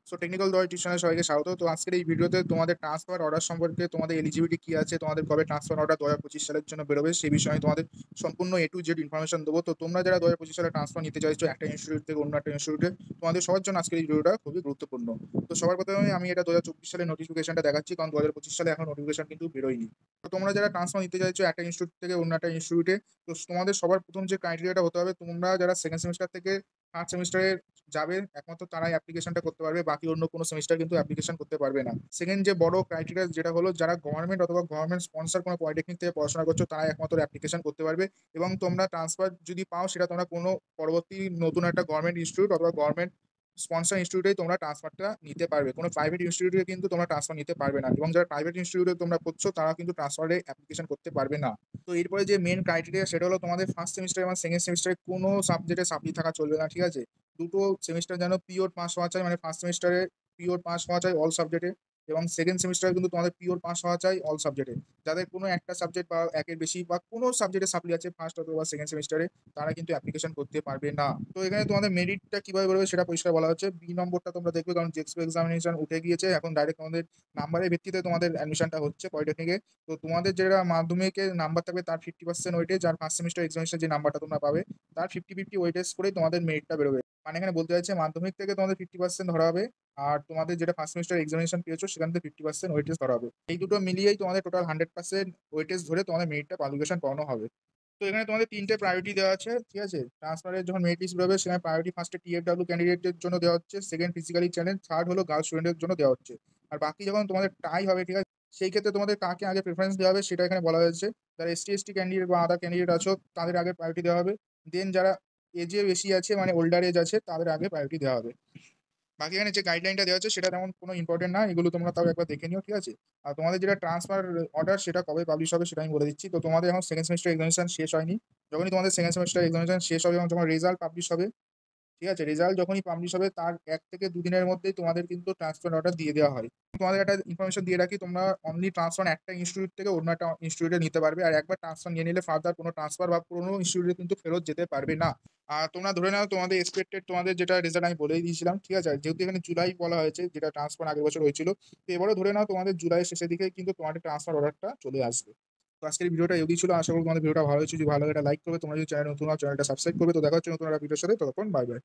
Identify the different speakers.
Speaker 1: So technical দয় টিউশনে সবাইকে স্বাগত। তো আজকের এই ভিডিওতে তোমাদের ট্রান্সফার অর্ডার সম্পর্কে তোমাদের এলিজিবিলিটি কি আছে, তোমাদের কবে ট্রান্সফার অর্ডার 2025 সালের জন্য বেরোবে সেই বিষয়ে তোমাদের সম্পূর্ণ A to Z ইনফরমেশন দেবো। তো তোমরা যারা 2025 সালে ট্রান্সফার নিতে চাইছো একটা ইনস্টিটিউট থেকে অন্য একটা ইনস্টিটিউটে, তোমাদের সবার জন্য আজকের এই ভিডিওটা খুবই গুরুত্বপূর্ণ। তো সবার প্রথমে আমি এটা 2024 সালের নোটিফিকেশনটা দেখাচ্ছি, কারণ 2025 সালে এখন নোটিফিকেশন কিন্তু বেরোয়নি। তো তোমরা যারা ট্রান্সফার নিতে চাইছো একটা ইনস্টিটিউট থেকে অন্য একটা ইনস্টিটিউটে, তো তোমাদের সবার প্রথম যে ক্রাইটেরিয়াটা হতে হবে, তোমরা যারা সেকেন্ড সেমিস্টার থেকে থার্ড সেমিস্টারে যাবে একমাত্র তারাই অ্যাপ্লিকেশনটা করতে পারবে, বাকি অন্য কোনো সেমিস্টার কিন্তু অ্যাপ্লিকেশন করতে পারবে না। সেকেন্ড যে বড় ক্রাইটেরিয়া যেটা হলো, যারা গভর্নমেন্ট অথবা গভর্নমেন্ট স্পন্সর কোনো পলিটেকনিক থেকে পড়াশোনা করছো তারাই একমাত্র অ্যাপ্লিকেশন করতে পারবে। এবং তোমরা ট্রান্সফার যদি পাও সেটা তোমরা কোনো পরবর্তী নতুন একটা গভর্নমেন্ট ইনস্টিটিউট অথবা গভর্নমেন্ট স্পন্সর ইনস্টিটিউটেই তোমরা ট্রান্সফারটা নিতে পারবে, কোনো প্রাইভেট ইনস্টিটিউটে কিন্তু তোমরা ট্রান্সফার নিতে পারবে না। এবং যারা প্রাইভেট ইনস্টিটিউটে তোমরা করছো তারা কিন্তু ট্রান্সফারে অ্যাপ্লিকেশন করতে পারবে না। তো এরপরে যে মেন ক্রাইটেরিয়া সেটা হলো, তোমাদের ফার্স্ট সেমিস্টার এবং সেকেন্ড সেমিস্টারে কোনো সাবজেক্টে সাপ্লি থাকা চলবে না, ঠিক আছে। দুটো সেমিস্টার যেন পিওর পাস হওয়া চাই, মানে ফার্স্ট সেমিস্টারে পিওর পাস হওয়া চাই অল সাবজেক্টে, এবং সেকেন্ড সেমিস্টারে কিন্তু তোমাদের পিওর পাস হওয়া চাই অল সাবজেক্টে। যাদের কোনো একটা সাবজেক্ট বা একের বেশি বা কোনো সাবজেক্টে সাপ্লি আছে ফার্স্ট অথবা সেকেন্ড সেমিস্টারে, তারা কিন্তু অ্যাপ্লিকেশন করতে পারবে না। তো এখানে তোমাদের মেরিটটা কিভাবে বেরোবে সেটা পরিষ্কার বলা হচ্ছে। বি নম্বরটা তোমরা দেখবে, কারণ জেক্সপো এক্সামিনেশন উঠে গিয়েছে, এখন ডাইরেক্ট তোমাদের নাম্বারের ভিত্তিতে তোমাদের অ্যাডমিশনটা হচ্ছে পলিটেকনিকে। তো তোমাদের যেটা মাধ্যমিকের নাম্বার থাকবে তার 50% ওয়েটেজ, আর ফার্স্ট সেমিস্টার এক্সামিনেশন যে নাম্বারটা তোমরা পাবে তার 50-50 ওয়েটেজ করে তোমাদের মেরিটটা বেরোবে। মানে এখানে বলতে চাইছে মাধ্যমিক থেকে তোমাদের 50% ধরা হবে, আর তোমাদের যেটা ফার্স্ট সেমিস্টার এক্সামিনেশন পেয়েছো সেখান থেকে 50% ওয়েটেজ ধরা হবে। এই দুটো মিলিয়েই তোমাদের টোটাল 100% ওয়েটেজ ধরে তোমাদের মেরিটটা পাবলিকেশন করানো হবে। তো এখানে তোমাদের তিনটে প্রায়োরিটি দেওয়া আছে, ঠিক আছে। ট্রান্সফারের যখন মেরিট লিস্ট বেরোবে সেখানে প্রায়োরিটি ফার্স্টে TFW ক্যান্ডিডেটের জন্য দেওয়া হচ্ছে, সেকেন্ড ফিজিক্যালি চ্যালেঞ্জ, থার্ড হলো গার্লস স্টুডেন্টের জন্য দেওয়া হচ্ছে। আর বাকি যখন তোমাদের টাই হবে, ঠিক আছে, সেই ক্ষেত্রে তোমাদের কাকে আগে প্রেফারেন্স দেওয়া হবে সেটা এখানে বলা হয়েছে। যারা ST/ST ক্যান্ডিডেট বা আদার ক্যান্ডিডেট আছো তাদের আগে প্রায়োরিটি দেওয়া হবে। দেন যারা এজে বেশি আছে, মানে ওল্ডার এজ আছে, তাদের আগে প্রায়োরিটি দেওয়া হবে। বাকি এখানে যে গাইডলাইনটা দেওয়া আছে সেটা তেমন কোনো ইম্পর্টেন্ট না, এগুলো তোমরা তাও একবার দেখে নিও, ঠিক আছে। আর তোমাদের যেটা ট্রান্সফার অর্ডার সেটা কবে পাবলিশ হবে সেটা আমি বলে দিচ্ছি। তো তোমাদের এখন সেকেন্ড সেমিস্টার এক্সামিনেশন শেষ হয়নি, যখনই তোমাদের সেকেন্ড সেমিস্টার এক্সামিনেশন শেষ হবে এবং যখন রেজাল্ট পাবলিশ হবে, ঠিক আছে, রেজাল্ট যখনই পাবলিশ হবে তার 1 থেকে 2 দিনের মধ্যেই তোমাদের কিন্তু ট্রান্সফার অর্ডার দিয়ে দেওয়া হয়। তোমাদের একটা ইনফরমেশন দিয়ে রাখি, তোমরা অনলি ট্রান্সফার একটা ইনস্টিটিউট থেকে অন্য একটা ইনস্টিটিউটে নিতে পারবে, আর একবার ট্রান্সফার নিয়ে নিলে ফার্দার কোনো ট্রান্সফার বা পুরোনো ইনস্টিটিউটে কিন্তু ফেরত যেতে পারবে না। আর তোমরা ধরে নাও তোমাদের এক্সপেক্টেড তোমাদের যেটা রেজাল্ট আমি বলেই দিয়েছিলাম, ঠিক আছে, যেহেতু এখানে জুলাই বলা হয়েছে, যেটা ট্রান্সফার আগের বছর হয়েছিল, তো এবারও ধরে নাও তোমাদের জুলাইয়ের শেষের দিকে কিন্তু তোমাদের ট্রান্সফার অর্ডারটা চলে আসবে। তো আজকের ভিডিওটা এগিয়ে ছিল, আশা করি তোমাদের ভিডিওটা ভালো হয়েছে। যদি ভালো লাগে এটা লাইক করবে, তোমরা যদি চ্যানেল নতুন চ্যানেলটা সাবস্ক্রাইব করবে। তো দেখা হচ্ছে নতুন একটা ভিডিওর সাথে, ততক্ষণ বাই বাই।